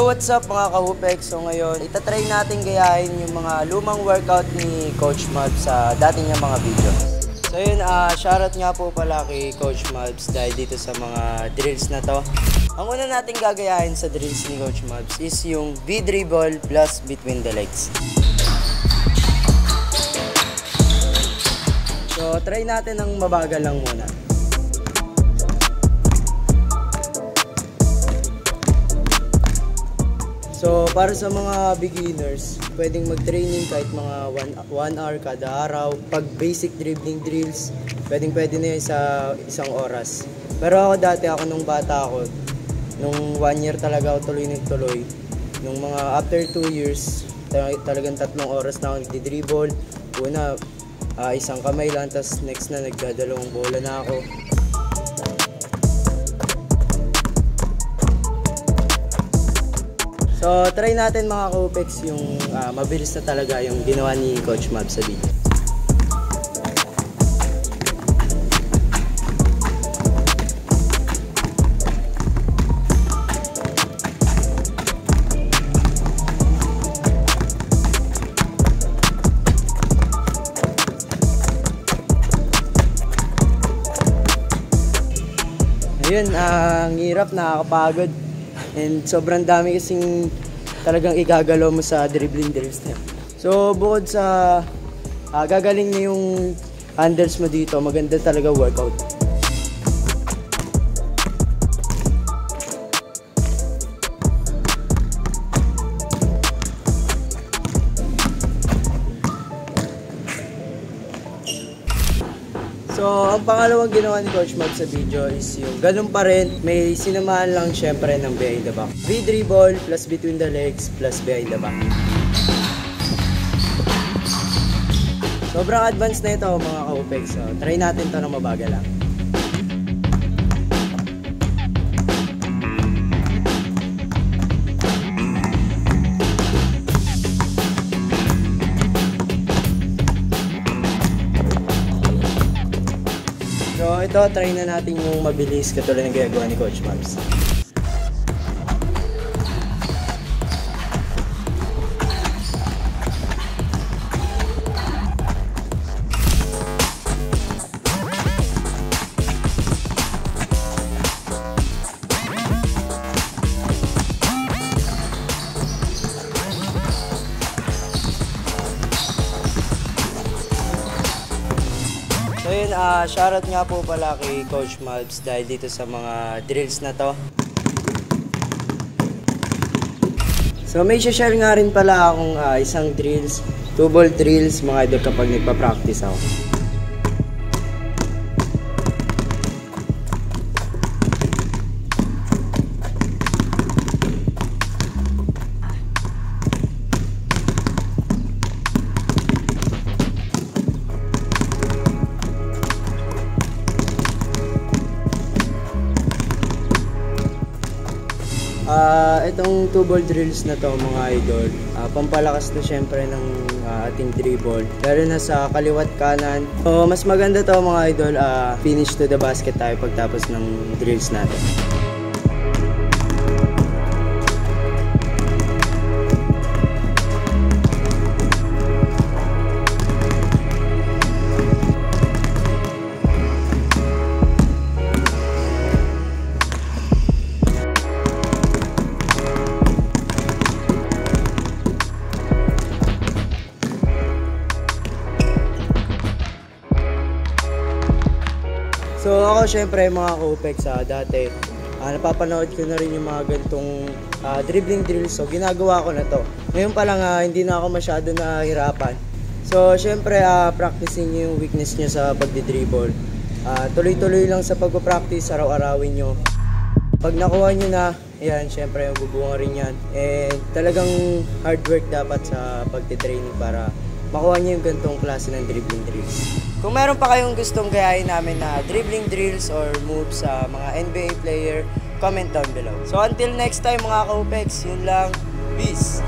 Yo, what's up mga ka-Hupex? So ngayon, itatry natin gayahin yung mga lumang workout ni Coach Mavs sa dati niya mga video. So yun, shoutout nga po pala kay Coach Mavs dahil dito sa mga drills na to. Ang una natin gagayahin sa drills ni Coach Mavs is yung V-dribble plus between the legs. So try natin ng mabagal lang muna. So, para sa mga beginners, pwedeng mag-training kahit mga 1 hour kada araw. Pag basic dribbling drills, pwede na yun sa isang oras. Pero ako dati, nung bata ako, nung 1 year talaga ako tuloy. Nung mga after 2 years, talagang 3 oras na ako nagdi-dribble. Una, isang kamay lang, tapos next na nagdadalawang bola na ako. So, try natin mga ka-Hupex yung mabilis na talaga yung ginawa ni Coach Mavs sa video. Ayun, ang hirap, nakakapagod. And sobrang dami kasing talagang igagalaw mo sa dribbling drills na. So bukod sa gagaling na yung handles mo dito, maganda talaga workout. So, ang pangalawang ginawa ni Coach Mavs sa video is yung ganun pa rin, may sinamahan lang syempre ng behind the back. V-dribble plus between the legs plus behind the back. Sobrang advanced na ito mga ka-Hupex. So, try natin ito ng mabagal lang. So ito, try na natin yung mabilis katulad ng ginagawa ni Coach Mavs. So yun, shoutout nga po pala kay Coach Mavs dahil dito sa mga drills na to. So may share nga rin pala akong isang drills, 2-ball drills mga idol kapag nagpa-practice ako. Itong 2-ball drills na to mga idol, pampalakas na syempre ng ating dribble, pero na sa kaliwat kanan. So mas maganda to mga idol, finish to the basket tayo pagtapos ng drills natin. So ako syempre mga ka-Hupex, dati napapanood ko na rin yung mga ganitong dribbling drills. So ginagawa ko na to. Ngayon pa lang hindi na ako masyado nahihirapan. So syempre practicing yung weakness nyo sa pagdi-dribble. Tuloy-tuloy lang sa pagpa-practice, araw-arawin nyo. Pag nakuha nyo na, ayan, syempre bubunga rin yan. And talagang hard work dapat sa pagti-training para makuha nyo yung ganitong klase ng dribbling drills. Kung meron pa kayong gustong gayahin namin na dribbling drills or moves sa mga NBA player, comment down below. So until next time mga ka-Hupex, yun lang. Peace!